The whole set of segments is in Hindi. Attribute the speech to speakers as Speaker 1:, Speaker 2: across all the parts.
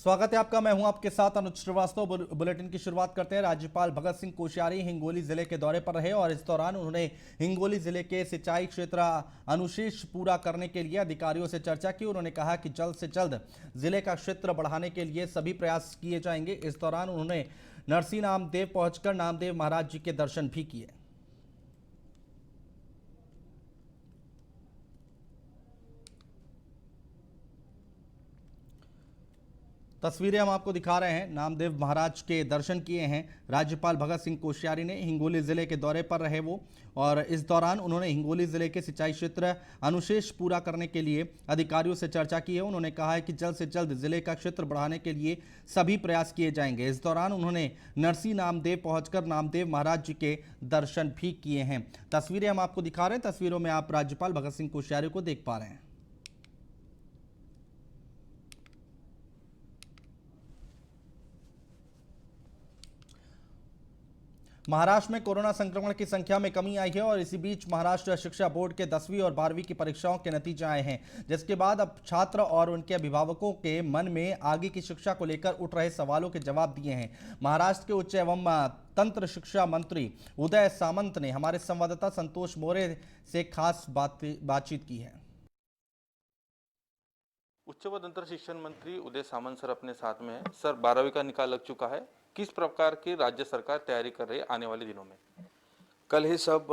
Speaker 1: स्वागत है आपका। मैं हूं आपके साथ अनुज श्रीवास्तव। बुलेटिन की शुरुआत करते हैं। राज्यपाल भगत सिंह कोश्यारी हिंगोली जिले के दौरे पर रहे और इस दौरान उन्होंने हिंगोली जिले के सिंचाई क्षेत्र अनुशेष पूरा करने के लिए अधिकारियों से चर्चा की। उन्होंने कहा कि जल्द से जल्द जिले का क्षेत्र बढ़ाने के लिए सभी प्रयास किए जाएंगे। इस दौरान उन्होंने नरसी नामदेव पहुंचकर नामदेव महाराज जी के दर्शन भी किए। तस्वीरें हम आपको दिखा रहे हैं। नामदेव महाराज के दर्शन किए हैं राज्यपाल भगत सिंह कोश्यारी ने। हिंगोली जिले के दौरे पर रहे वो, और इस दौरान उन्होंने हिंगोली जिले के सिंचाई क्षेत्र अनुशेष पूरा करने के लिए अधिकारियों से चर्चा की है। उन्होंने कहा है कि जल्द से जल्द जिले का क्षेत्र बढ़ाने के लिए सभी प्रयास किए जाएंगे। इस दौरान उन्होंने नरसी नामदेव पहुंचकर नामदेव महाराज जी के दर्शन भी किए हैं। तस्वीरें हम आपको दिखा रहे हैं। तस्वीरों में आप राज्यपाल भगत सिंह कोश्यारी को देख पा रहे हैं। महाराष्ट्र में कोरोना संक्रमण की संख्या में कमी आई है और इसी बीच महाराष्ट्र शिक्षा बोर्ड के 10वीं और 12वीं की परीक्षाओं के नतीजे आए हैं, जिसके बाद अब छात्र और उनके अभिभावकों के मन में आगे की शिक्षा को लेकर उठ रहे सवालों के जवाब दिए हैं। महाराष्ट्र के उच्च एवं तंत्र शिक्षा मंत्री उदय सामंत ने हमारे संवाददाता संतोष मोरे से खास बातचीत की है।
Speaker 2: उच्च व तंत्र शिक्षण मंत्री उदय सामंत सर अपने साथ में हैं। सर, 12वीं का निकाल लग चुका है, किस प्रकार की राज्य सरकार तैयारी कर रही है आने वाले दिनों में?
Speaker 3: कल ही सब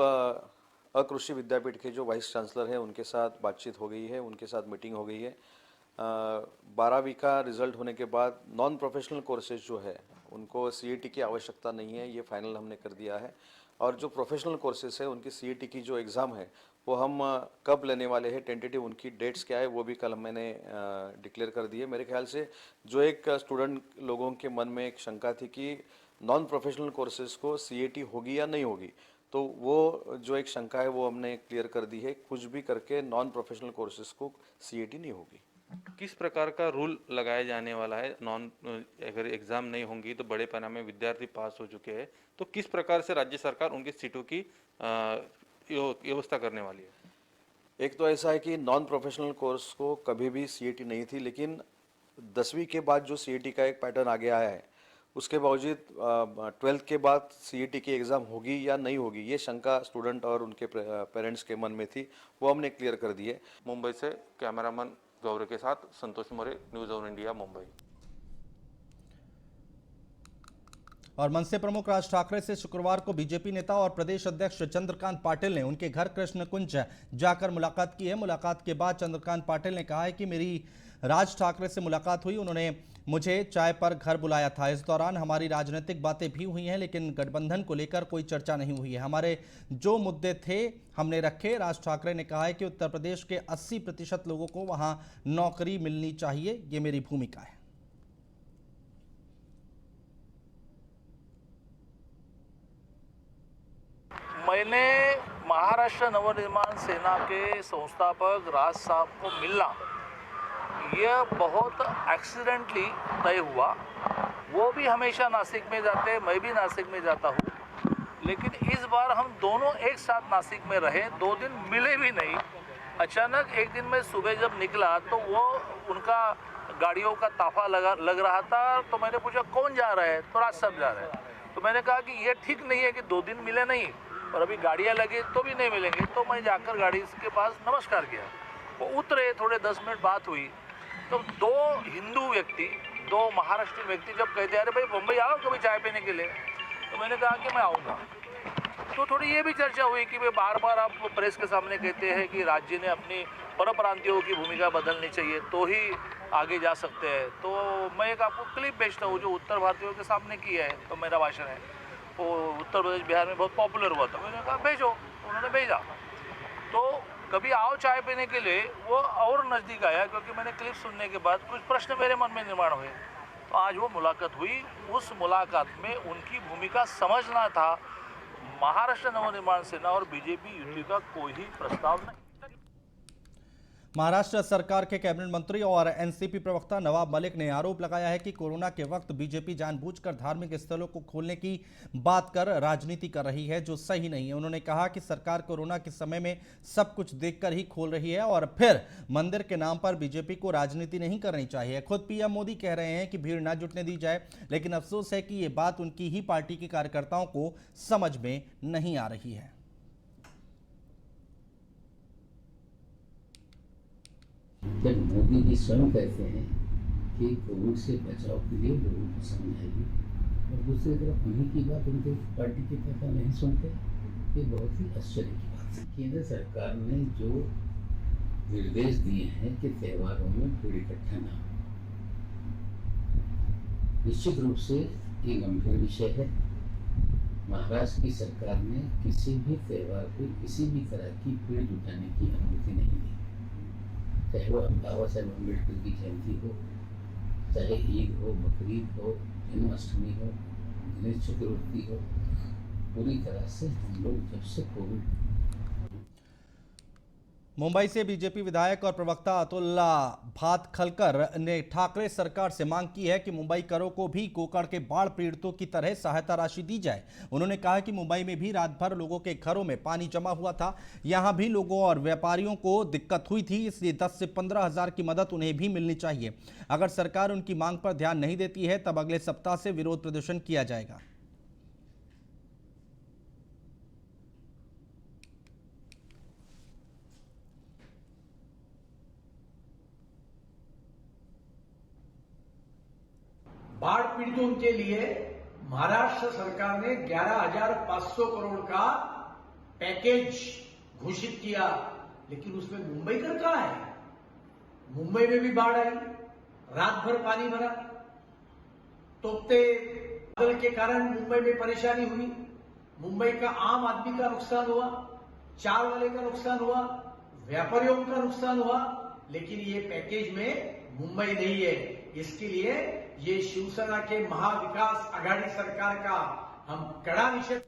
Speaker 3: अकृषि विद्यापीठ के जो वाइस चांसलर हैं उनके साथ बातचीत हो गई है, उनके साथ मीटिंग हो गई है। 12वीं का रिजल्ट होने के बाद नॉन प्रोफेशनल कोर्सेज जो है उनको सीईटी की आवश्यकता नहीं है, ये फाइनल हमने कर दिया है। और जो प्रोफेशनल कोर्सेज है उनकी सीईटी की जो एग्ज़ाम है वो हम कब लेने वाले हैं, टेंटेटिव उनकी डेट्स क्या है वो भी कल मैंने डिक्लेयर कर दी है। मेरे ख्याल से जो एक स्टूडेंट लोगों के मन में एक शंका थी कि नॉन प्रोफेशनल कोर्सेज को सीईटी होगी या नहीं होगी, तो वो जो एक शंका है वो हमने क्लियर कर दी है। कुछ भी करके नॉन प्रोफेशनल कोर्सेज को सीईटी नहीं होगी।
Speaker 2: किस प्रकार का रूल लगाया जाने वाला है? अगर एग्जाम नहीं होंगी तो बड़े पैमाने में विद्यार्थी पास हो चुके हैं, तो किस प्रकार से राज्य सरकार उनकी सीटों की व्यवस्था करने वाली है?
Speaker 3: एक तो ऐसा है कि नॉन प्रोफेशनल कोर्स को कभी भी सीईटी नहीं थी, लेकिन 10वीं के बाद जो सीईटी का एक पैटर्न आगे आया है उसके बावजूद 12th के बाद सीईटी की एग्ज़ाम होगी या नहीं होगी, ये शंका स्टूडेंट और उनके पेरेंट्स के मन में थी, वो हमने क्लियर कर दी है।
Speaker 2: मुंबई से कैमरामैन गौरव के साथ Santosh More, news on India, Mumbai.
Speaker 1: और मनसे प्रमुख राज ठाकरे से शुक्रवार को बीजेपी नेता और प्रदेश अध्यक्ष चंद्रकांत पाटिल ने उनके घर कृष्ण कुंज जाकर मुलाकात की है। मुलाकात के बाद चंद्रकांत पाटिल ने कहा है कि मेरी राज ठाकरे से मुलाकात हुई, उन्होंने मुझे चाय पर घर बुलाया था। इस दौरान हमारी राजनीतिक बातें भी हुई हैं, लेकिन गठबंधन को लेकर कोई चर्चा नहीं हुई है। हमारे जो मुद्दे थे हमने रखे। राज ठाकरे ने कहा है कि उत्तर प्रदेश के 80% लोगों को वहां नौकरी मिलनी चाहिए, ये मेरी भूमिका है।
Speaker 4: मैंने महाराष्ट्र नवनिर्माण सेना के संस्थापक राज साहब को मिलना यह बहुत एक्सीडेंटली तय हुआ। वो भी हमेशा नासिक में जाते हैं, मैं भी नासिक में जाता हूँ, लेकिन इस बार हम दोनों एक साथ नासिक में रहे, 2 दिन मिले भी नहीं। अचानक एक दिन मैं सुबह जब निकला तो वो उनका गाड़ियों का ताफा लग रहा था, तो मैंने पूछा कौन जा रहा है, तो राज साहब जा रहे हैं। तो मैंने कहा कि ये ठीक नहीं है कि 2 दिन मिले नहीं और अभी गाड़ियाँ लगी तो भी नहीं मिलेंगे। तो मैं जाकर गाड़ी के पास नमस्कार किया, वो उतरे, थोड़े 10 मिनट बात हुई। तो 2 हिंदू व्यक्ति, 2 महाराष्ट्रीय व्यक्ति जब कहते अरे भाई मुंबई आओ कभी चाय पीने के लिए, तो मैंने कहा कि मैं आऊँगा। तो थोड़ी ये भी चर्चा हुई कि भाई बार बार आप प्रेस के सामने कहते हैं कि राज्य ने अपनी परप्रांतियों की भूमिका बदलनी चाहिए तो ही आगे जा सकते हैं। तो मैं एक आपको क्लिप भेजता हूँ जो उत्तर भारतीयों के सामने किया है, तो मेरा भाषण है वो उत्तर प्रदेश बिहार में बहुत पॉपुलर हुआ था। मैंने कहा भेजो, उन्होंने भेजा। तो कभी आओ चाय पीने के लिए वो और नज़दीक आया, क्योंकि मैंने क्लिप सुनने के बाद कुछ प्रश्न मेरे मन में निर्माण हुए। तो आज वो मुलाकात हुई। उस मुलाकात में उनकी भूमिका समझना था। महाराष्ट्र नवनिर्माण सेना और बीजेपी युति का कोई ही प्रस्ताव नहीं।
Speaker 1: महाराष्ट्र सरकार के कैबिनेट मंत्री और एनसीपी प्रवक्ता नवाब मलिक ने आरोप लगाया है कि कोरोना के वक्त बीजेपी जानबूझकर धार्मिक स्थलों को खोलने की बात कर राजनीति कर रही है, जो सही नहीं है। उन्होंने कहा कि सरकार कोरोना के समय में सब कुछ देखकर ही खोल रही है और फिर मंदिर के नाम पर बीजेपी को राजनीति नहीं करनी चाहिए। खुद पीएम मोदी कह रहे हैं कि भीड़ ना जुटने दी जाए, लेकिन अफसोस है कि ये बात उनकी ही पार्टी के कार्यकर्ताओं को समझ में नहीं आ रही है।
Speaker 5: जब मोदी जी स्वयं कहते हैं कि कोविड से बचाव के लिए लोगों को समझाइए और दूसरी तरफ उन्हीं की बात उनके पार्टी के नेता नहीं सुनते, ये बहुत ही आश्चर्य की बात है। केंद्र सरकार ने जो निर्देश दिए हैं कि त्योहारों में भीड़ इकट्ठा न हो, निश्चित रूप से ये गंभीर विषय है। महाराष्ट्र की सरकार ने किसी भी त्योहार पे किसी भी तरह की भीड़ जुटाने की अनुमति नहीं दी, चाहे वो बाबा साहेब अम्बेडकर की जयंती हो, चाहे ईद हो, बकरीद हो, जन्माष्टमी हो, गणेश चतुर्थी हो। पूरी तरह से हम लोग जब से कोविड।
Speaker 1: मुंबई से बीजेपी विधायक और प्रवक्ता अतुल्ला भातखलकर ने ठाकरे सरकार से मांग की है कि मुंबई करों को भी कोकड़ के बाढ़ पीड़ितों की तरह सहायता राशि दी जाए। उन्होंने कहा कि मुंबई में भी रात भर लोगों के घरों में पानी जमा हुआ था, यहां भी लोगों और व्यापारियों को दिक्कत हुई थी, इसलिए 10 से 15 हजार की मदद उन्हें भी मिलनी चाहिए। अगर सरकार उनकी मांग पर ध्यान नहीं देती है तब अगले सप्ताह से विरोध प्रदर्शन किया जाएगा।
Speaker 6: बाढ़ पीड़ितों के लिए महाराष्ट्र सरकार ने 11,500 करोड़ का पैकेज घोषित किया, लेकिन उसमें मुंबई का कहां है? मुंबई में भी बाढ़ आई, रात भर पानी भरा, तोपते बादल के कारण मुंबई में परेशानी हुई, मुंबई का आम आदमी का नुकसान हुआ, चार वाले का नुकसान हुआ, व्यापारियों का नुकसान हुआ, लेकिन ये पैकेज में मुंबई नहीं है। इसके लिए ये शिवसेना के महाविकास आघाड़ी सरकार का हम कड़ा निषेध।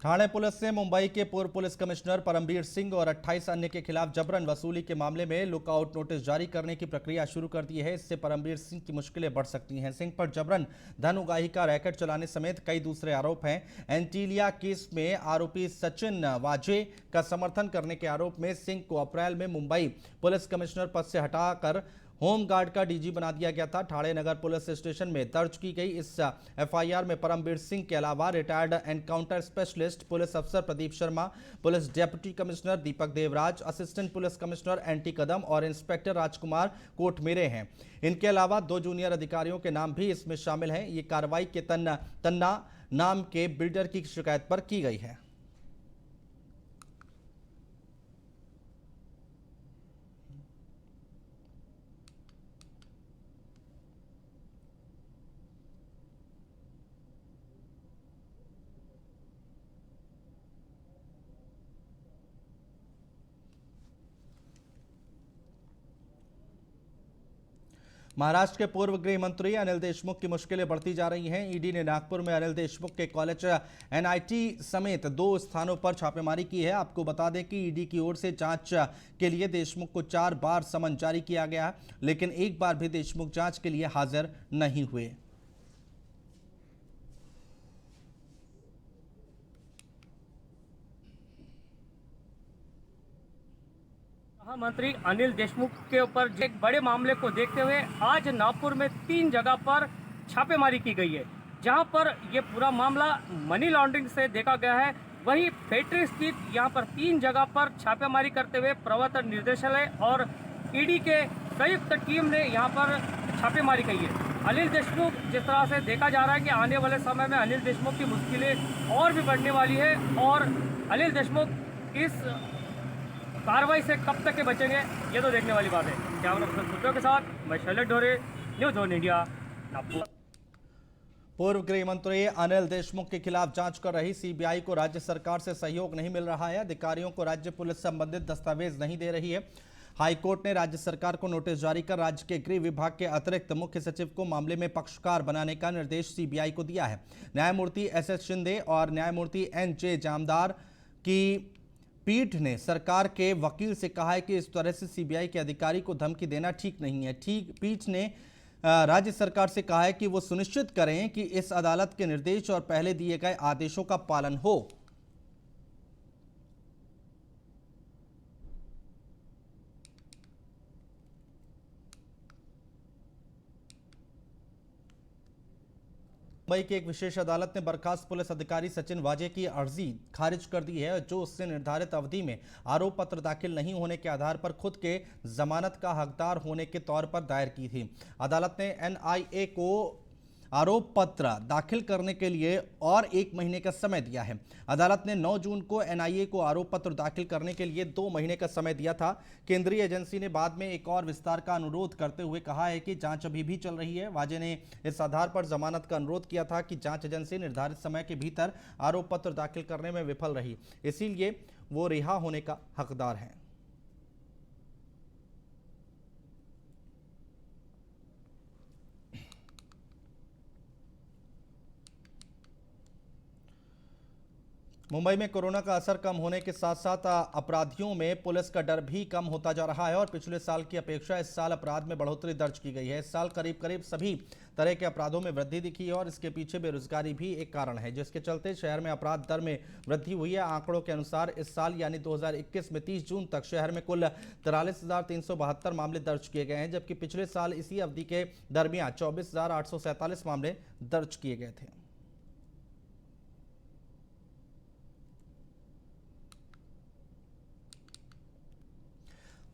Speaker 1: ठाणे पुलिस ने मुंबई के पूर्व पुलिस कमिश्नर परमबीर सिंह और 28 अन्य के खिलाफ जबरन वसूली के मामले में लुकआउट नोटिस जारी करने की प्रक्रिया शुरू कर दी है। इससे परमबीर सिंह की मुश्किलें बढ़ सकती हैं। सिंह पर जबरन धन उगाही का रैकेट चलाने समेत कई दूसरे आरोप हैं। एंटीलिया केस में आरोपी सचिन वाजे का समर्थन करने के आरोप में सिंह को अप्रैल में मुंबई पुलिस कमिश्नर पद से हटाकर होमगार्ड का डीजी बना दिया गया था। ठाणे नगर पुलिस स्टेशन में दर्ज की गई इस एफआईआर में परमबीर सिंह के अलावा रिटायर्ड एनकाउंटर स्पेशलिस्ट पुलिस अफसर Pradeep Sharma, police deputy commissioner Deepak Devraj, assistant police commissioner NT Kadam और इंस्पेक्टर राजकुमार कोटमेरे हैं। इनके अलावा 2 जूनियर अधिकारियों के नाम भी इसमें शामिल हैं। ये कार्रवाई के तन्ना नाम के बिल्डर की शिकायत पर की गई है। महाराष्ट्र के पूर्व गृह मंत्री अनिल देशमुख की मुश्किलें बढ़ती जा रही हैं। ईडी ने नागपुर में अनिल देशमुख के कॉलेज एनआईटी समेत 2 स्थानों पर छापेमारी की है। आपको बता दें कि ईडी की ओर से जांच के लिए देशमुख को 4 बार समन जारी किया गया है, लेकिन एक बार भी देशमुख जांच के लिए हाजिर नहीं हुए।
Speaker 7: मंत्री अनिल देशमुख के ऊपर एक बड़े मामले को देखते हुए आज नागपुर में 3 जगह पर छापेमारी की गई है, जहां पर ये पूरा मामला मनी लॉन्ड्रिंग से देखा गया है। वहीं फैक्ट्री स्थित यहां पर 3 जगह पर छापेमारी करते हुए प्रवर्तन निदेशालय और ईडी के संयुक्त टीम ने यहां पर छापेमारी की है। अनिल देशमुख, जिस तरह से देखा जा रहा है कि आने वाले समय में अनिल देशमुख की मुश्किलें और भी बढ़ने वाली है और अनिल देशमुख इस कार्रवाई से कब तक के बचेंगे, ये तो देखने वाली बात है। कैमरा पर्सन के साथ मैं शैलेश ढोरे, न्यूज़ ऑन इंडिया, नागपुर।
Speaker 1: पूर्व गृह मंत्री अनिल देशमुख के खिलाफ जांच कर रही सीबीआई को राज्य सरकार से सहयोग नहीं मिल रहा है। अधिकारियों को राज्य पुलिस संबंधित दस्तावेज नहीं दे रही है। हाईकोर्ट ने राज्य सरकार को नोटिस जारी कर राज्य के गृह विभाग के अतिरिक्त मुख्य सचिव को मामले में पक्षकार बनाने का निर्देश सीबीआई को दिया है। न्यायमूर्ति एस शिंदे और न्यायमूर्ति NJ जामदार की पीठ ने सरकार के वकील से कहा है कि इस तरह से सीबीआई के अधिकारी को धमकी देना ठीक नहीं है। पीठ ने राज्य सरकार से कहा है कि वो सुनिश्चित करें कि इस अदालत के निर्देश और पहले दिए गए आदेशों का पालन हो। मुंबई की एक विशेष अदालत ने बर्खास्त पुलिस अधिकारी सचिन वाजे की अर्जी खारिज कर दी है, जो उससे निर्धारित अवधि में आरोप पत्र दाखिल नहीं होने के आधार पर खुद के जमानत का हकदार होने के तौर पर दायर की थी। अदालत ने एनआईए को आरोप पत्र दाखिल करने के लिए और 1 महीने का समय दिया है। अदालत ने 9 जून को एनआईए को आरोप पत्र दाखिल करने के लिए 2 महीने का समय दिया था। केंद्रीय एजेंसी ने बाद में एक और विस्तार का अनुरोध करते हुए कहा है कि जांच अभी भी चल रही है। वाजे ने इस आधार पर जमानत का अनुरोध किया था कि जांच एजेंसी निर्धारित समय के भीतर आरोप पत्र दाखिल करने में विफल रही, इसीलिए वो रिहा होने का हकदार है। मुंबई में कोरोना का असर कम होने के साथ साथ अपराधियों में पुलिस का डर भी कम होता जा रहा है और पिछले साल की अपेक्षा इस साल अपराध में बढ़ोतरी दर्ज की गई है। इस साल करीब करीब सभी तरह के अपराधों में वृद्धि दिखी है और इसके पीछे बेरोजगारी भी एक कारण है, जिसके चलते शहर में अपराध दर में वृद्धि हुई है। आंकड़ों के अनुसार इस साल यानी 2021 में 30 जून तक शहर में कुल 43,372 मामले दर्ज किए गए हैं, जबकि पिछले साल इसी अवधि के दरमियान 24,847 मामले दर्ज किए गए थे।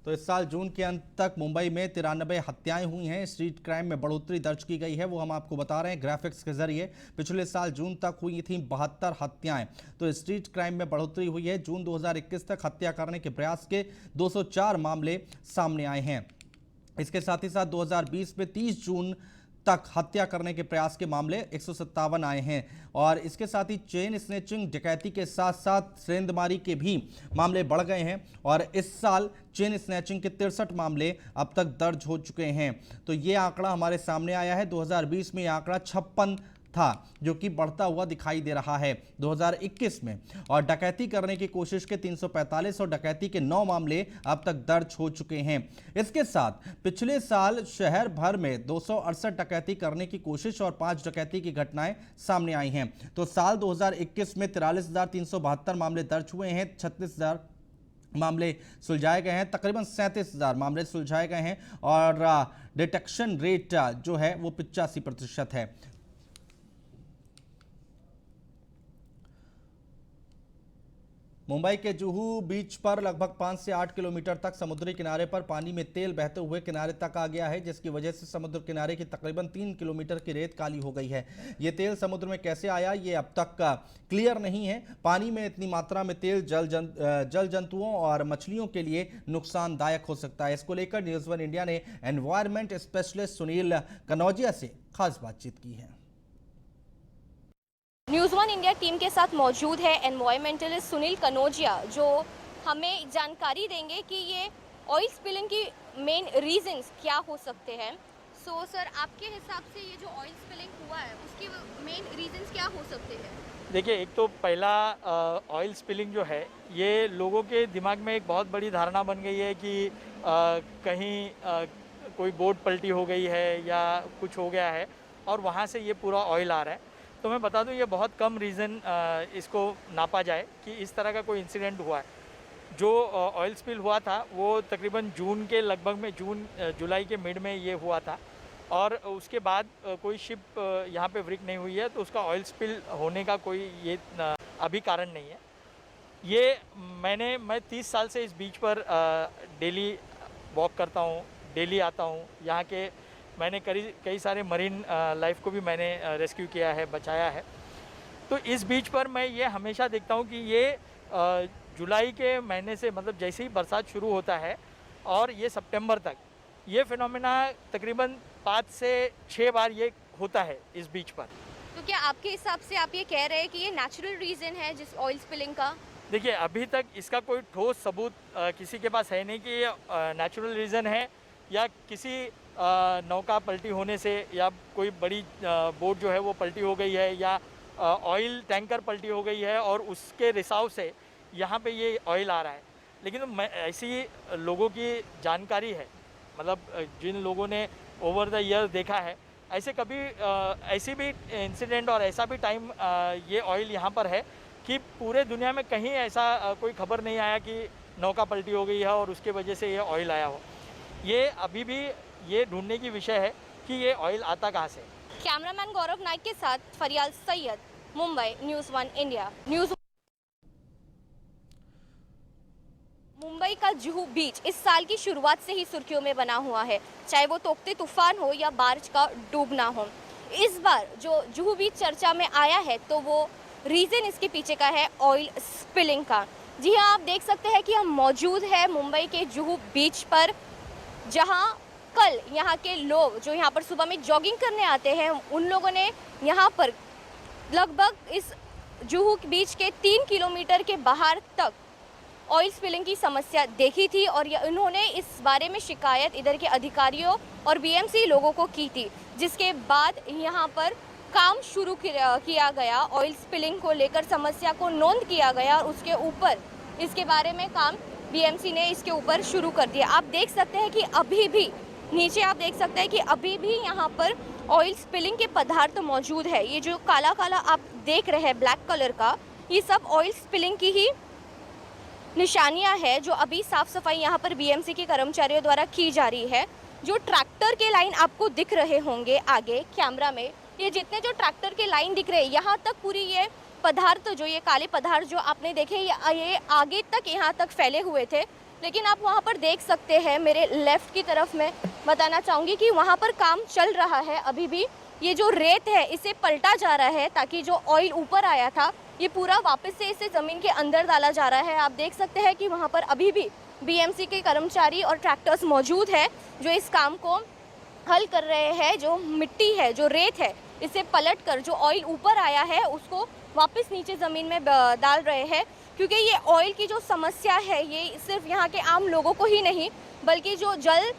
Speaker 1: तो इस साल जून के अंत तक मुंबई में 93 हत्याएं हुई हैं। स्ट्रीट क्राइम में बढ़ोतरी दर्ज की गई है, वो हम आपको बता रहे हैं ग्राफिक्स के जरिए। पिछले साल जून तक हुई थी 72 हत्याएं, तो स्ट्रीट क्राइम में बढ़ोतरी हुई है। जून 2021 तक हत्या करने के प्रयास के 204 मामले सामने आए हैं। इसके साथ ही साथ 2020 में 30 जून तक हत्या करने के प्रयास के मामले 157 आए हैं और इसके साथ ही चेन स्नैचिंग, डकैती के साथ साथ सेंधमारी के भी मामले बढ़ गए हैं और इस साल चेन स्नैचिंग के 63 मामले अब तक दर्ज हो चुके हैं। तो ये आंकड़ा हमारे सामने आया है। 2020 में यह आंकड़ा 56 था, जो कि बढ़ता हुआ दिखाई दे रहा है 2021 में। और डकैती करने की कोशिश के 345 और डकैती के 9 मामले अब तक दर्ज हो चुके हैं। इसके साथ पिछले साल शहर भर में 268 डकैती करने की कोशिश और 5 डकैती की घटनाएं सामने आई हैं। तो साल 2021 में 43,372 मामले दर्ज हुए हैं, 36,000 मामले सुलझाए गए हैं, तकरीबन 37,000 मामले सुलझाए गए हैं और डिटेक्शन रेट जो है वो 85% है। मुंबई के जुहू बीच पर लगभग 5 से 8 किलोमीटर तक समुद्री किनारे पर पानी में तेल बहते हुए किनारे तक आ गया है, जिसकी वजह से समुद्र किनारे की तकरीबन 3 किलोमीटर की रेत काली हो गई है। ये तेल समुद्र में कैसे आया, ये अब तक क्लियर नहीं है। पानी में इतनी मात्रा में तेल जल जंतुओं और मछलियों के लिए नुकसानदायक हो सकता है। इसको लेकर न्यूज़ 1 इंडिया ने एनवायरमेंट स्पेशलिस्ट सुनील कनौजिया से खास बातचीत की है।
Speaker 8: न्यूज़ 1 इंडिया टीम के साथ मौजूद है एनवायरमेंटलिस्ट सुनील कनौजिया, जो हमें जानकारी देंगे कि ये ऑयल स्पिलिंग की मेन रीजंस क्या हो सकते हैं। सो सर, आपके हिसाब से ये जो ऑयल स्पिलिंग हुआ है उसके मेन रीजंस क्या हो सकते हैं?
Speaker 9: देखिए, एक तो पहला ऑयल स्पिलिंग जो है ये लोगों के दिमाग में एक बहुत बड़ी धारणा बन गई है कि कहीं कोई बोट पलटी हो गई है या कुछ हो गया है और वहाँ से ये पूरा ऑयल आ रहा है। तो मैं बता दूं, ये बहुत कम रीज़न इसको नापा जाए कि इस तरह का कोई इंसिडेंट हुआ है। जो ऑयल स्पिल हुआ था वो तकरीबन जून के लगभग में, जुलाई के मिड में ये हुआ था और उसके बाद कोई शिप यहाँ पे ब्रिक नहीं हुई है, तो उसका ऑयल स्पिल होने का कोई ये अभी कारण नहीं है। ये मैं 30 साल से इस बीच पर डेली वॉक करता हूँ, डेली आता हूँ। यहाँ के मैंने कई सारे मरीन लाइफ को भी मैंने रेस्क्यू किया है, बचाया है। तो इस बीच पर मैं ये हमेशा देखता हूँ कि ये जुलाई के महीने से, मतलब जैसे ही बरसात शुरू होता है और ये सितंबर तक, ये फिनोमेना तकरीबन 5 से 6 बार ये होता है इस बीच पर।
Speaker 8: तो क्या आपके हिसाब से आप ये कह रहे हैं कि ये नेचुरल रीज़न है जिस ऑयल स्पिलिंग का?
Speaker 9: देखिए, अभी तक इसका कोई ठोस सबूत किसी के पास है नहीं कि ये नेचुरल रीज़न है या किसी नौका पलटी होने से या कोई बड़ी बोट जो है वो पलटी हो गई है या ऑयल टैंकर पलटी हो गई है और उसके रिसाव से यहाँ पे ये ऑयल आ रहा है। लेकिन मैं ऐसी लोगों की जानकारी है, मतलब जिन लोगों ने ओवर द ईयर देखा है, ऐसे कभी ऐसी भी इंसिडेंट और ऐसा भी टाइम ये ऑयल यहाँ पर है कि पूरे दुनिया में कहीं ऐसा कोई खबर नहीं आया कि नौका पलटी हो गई है और उसके वजह से ये ऑयल आया हो। ये अभी भी ये ढूंढने की विषय है कि ये ऑयल आता कहाँ से।
Speaker 8: कैमरामैन गौरव नाइक के साथ फरियाल सैयद, मुंबई, न्यूज़ 1 इंडिया। मुंबई का जुहू बीच इस साल की शुरुआत से ही सुर्खियों में बना हुआ है, चाहे वो तोकते तूफान हो या बारिश का डूबना हो। इस बार जो जुहू बीच चर्चा में आया है तो वो रीज़न इसके पीछे का है ऑयल स्पिलिंग का। जी हाँ, आप देख सकते हैं कि हम मौजूद हैं मुंबई के जुहू बीच पर, जहां कल यहाँ के लोग जो यहाँ पर सुबह में जॉगिंग करने आते हैं, उन लोगों ने यहाँ पर लगभग इस जुहू बीच के 3 किलोमीटर के बाहर तक ऑयल स्पिलिंग की समस्या देखी थी और उन्होंने इस बारे में शिकायत इधर के अधिकारियों और बीएमसी लोगों को की थी, जिसके बाद यहाँ पर काम शुरू किया गया। ऑयल स्पिलिंग को लेकर समस्या को नोंद किया गया और उसके ऊपर इसके बारे में काम बीएमसी ने इसके ऊपर शुरू कर दिया। आप देख सकते हैं कि अभी भी नीचे आप देख सकते हैं कि अभी भी यहाँ पर ऑयल स्पिलिंग के पदार्थ मौजूद है। ये जो काला काला आप देख रहे हैं ब्लैक कलर का, ये सब ऑयल स्पिलिंग की ही निशानियां है जो अभी साफ सफाई यहाँ पर बीएमसी के कर्मचारियों द्वारा की जा रही है। जो ट्रैक्टर के लाइन आपको दिख रहे होंगे आगे कैमरा में, ये जितने जो ट्रैक्टर के लाइन दिख रहे हैं, यहाँ तक पूरी ये पदार्थ जो ये काले पदार्थ जो आपने देखे ये आगे तक यहाँ तक फैले हुए थे। लेकिन आप वहाँ पर देख सकते हैं, मेरे लेफ्ट की तरफ मैं बताना चाहूँगी कि वहाँ पर काम चल रहा है अभी भी। ये जो रेत है इसे पलटा जा रहा है ताकि जो ऑयल ऊपर आया था ये पूरा वापस से इसे ज़मीन के अंदर डाला जा रहा है। आप देख सकते हैं कि वहाँ पर अभी भी बीएमसी के कर्मचारी और ट्रैक्टर्स मौजूद है जो इस काम को हल कर रहे हैं। जो मिट्टी है, जो रेत है, इसे पलट कर जो ऑयल ऊपर आया है उसको वापस नीचे ज़मीन में डाल रहे हैं, क्योंकि ये ऑयल की जो समस्या है ये सिर्फ यहाँ के आम लोगों को ही नहीं बल्कि जो जल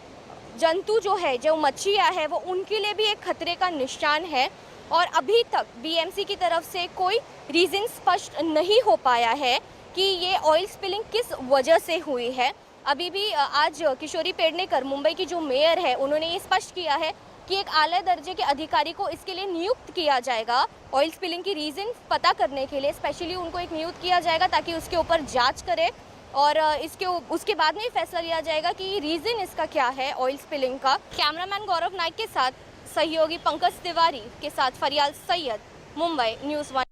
Speaker 8: जंतु जो है, जो मच्छियाँ है, वो उनके लिए भी एक खतरे का निशान है। और अभी तक बीएमसी की तरफ से कोई रीज़न स्पष्ट नहीं हो पाया है कि ये ऑयल स्पिलिंग किस वजह से हुई है। अभी भी आज किशोरी पेडनेकर, मुंबई की जो मेयर है, उन्होंने ये स्पष्ट किया है कि एक आला दर्जे के अधिकारी को इसके लिए नियुक्त किया जाएगा। ऑयल स्पिलिंग की रीज़न पता करने के लिए स्पेशली उनको एक नियुक्त किया जाएगा ताकि उसके ऊपर जांच करे और उसके बाद में फैसला लिया जाएगा कि रीज़न इसका क्या है ऑयल स्पिलिंग का। कैमरामैन गौरव नाइक के साथ सहयोगी पंकज तिवारी के साथ फरियाल सैयद, मुंबई, न्यूज़ 1।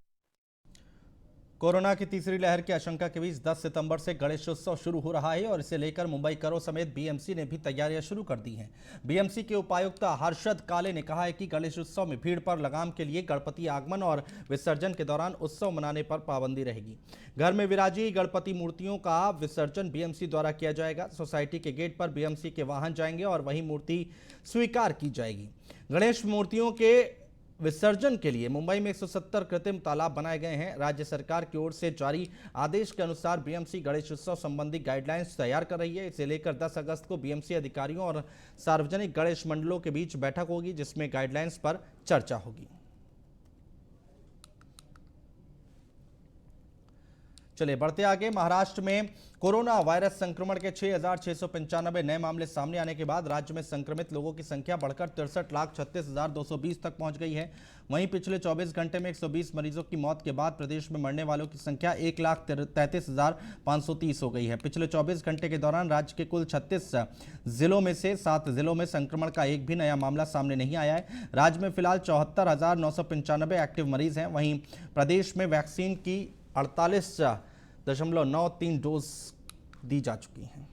Speaker 1: कोरोना की तीसरी लहर की आशंका के बीच 10 सितंबर से गणेशोत्सव शुरू हो रहा है और इसे लेकर मुंबई करो समेत बीएमसी ने भी तैयारियां शुरू कर दी हैं। बीएमसी के उपायुक्त हर्षद काले ने कहा है कि गणेशोत्सव में भीड़ पर लगाम के लिए गणपति आगमन और विसर्जन के दौरान उत्सव मनाने पर पाबंदी रहेगी। घर में विराजी गणपति मूर्तियों का विसर्जन बीएमसी द्वारा किया जाएगा। सोसाइटी के गेट पर बीएमसी के वाहन जाएंगे और वही मूर्ति स्वीकार की जाएगी। गणेश मूर्तियों के विसर्जन के लिए मुंबई में 170 कृत्रिम तालाब बनाए गए हैं। राज्य सरकार की ओर से जारी आदेश के अनुसार बीएमसी गणेश उत्सव संबंधी गाइडलाइंस तैयार कर रही है। इसे लेकर 10 अगस्त को बीएमसी अधिकारियों और सार्वजनिक गणेश मंडलों के बीच बैठक होगी जिसमें गाइडलाइंस पर चर्चा होगी। चलिए बढ़ते आगे। महाराष्ट्र में कोरोना वायरस संक्रमण के 6,695 नए मामले सामने आने के बाद राज्य में संक्रमित लोगों की संख्या बढ़कर 63,36,220 तक पहुंच गई है। वहीं पिछले 24 घंटे में 120 मरीजों की मौत के बाद प्रदेश में मरने वालों की संख्या 1,33,530 हो गई है। पिछले 24 घंटे के दौरान राज्य के कुल 36 जिलों में से 7 जिलों में संक्रमण का एक भी नया मामला सामने नहीं आया है। राज्य में फिलहाल 74,995 एक्टिव मरीज हैं। वहीं प्रदेश में वैक्सीन की 48.93 डोज दी जा चुकी हैं।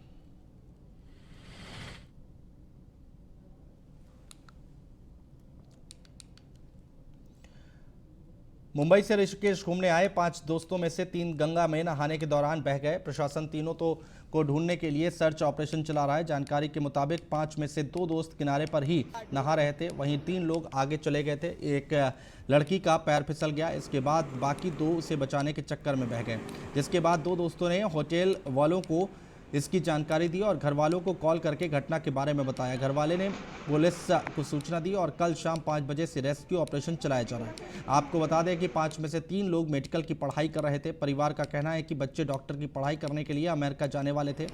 Speaker 1: मुंबई से ऋषिकेश घूमने आए 5 दोस्तों में से 3 गंगा में नहाने के दौरान बह गए। प्रशासन तीनों को ढूंढने के लिए सर्च ऑपरेशन चला रहा है। जानकारी के मुताबिक 5 में से 2 दोस्त किनारे पर ही नहा रहे थे, वहीं 3 लोग आगे चले गए थे। एक लड़की का पैर फिसल गया, इसके बाद बाकी 2 उसे बचाने के चक्कर में बह गए, जिसके बाद 2 दोस्तों ने होटल वालों को इसकी जानकारी दी और घर वालों को कॉल करके घटना के बारे में बताया। घर वाले ने पुलिस को सूचना दी और कल शाम 5 बजे से रेस्क्यू ऑपरेशन चलाया जा रहा है। आपको बता दें कि 5 में से 3 लोग मेडिकल की पढ़ाई कर रहे थे। परिवार का कहना है कि बच्चे डॉक्टर की पढ़ाई करने के लिए अमेरिका जाने वाले थे,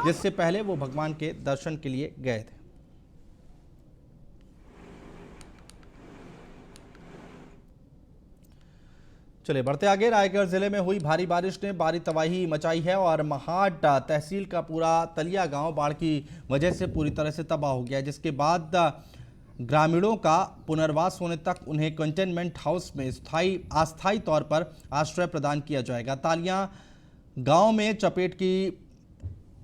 Speaker 1: जिससे पहले वो भगवान के दर्शन के लिए गए थे। चलिए बढ़ते आगे। रायगढ़ जिले में हुई भारी बारिश ने भारी तबाही मचाई है और महाट तहसील का पूरा तलिया गांव बाढ़ की वजह से पूरी तरह से तबाह हो गया, जिसके बाद ग्रामीणों का पुनर्वास होने तक उन्हें कंटेनमेंट हाउस में अस्थायी तौर पर आश्रय प्रदान किया जाएगा। तालियां गांव में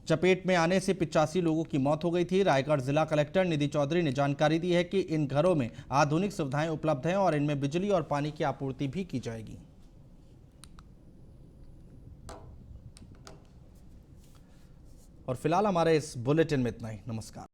Speaker 1: चपेट में आने से 85 लोगों की मौत हो गई थी। रायगढ़ जिला कलेक्टर निधि चौधरी ने जानकारी दी है कि इन घरों में आधुनिक सुविधाएं उपलब्ध हैं और इनमें बिजली और पानी की आपूर्ति भी की जाएगी। और फिलहाल हमारे इस बुलेटिन में इतना ही। नमस्कार।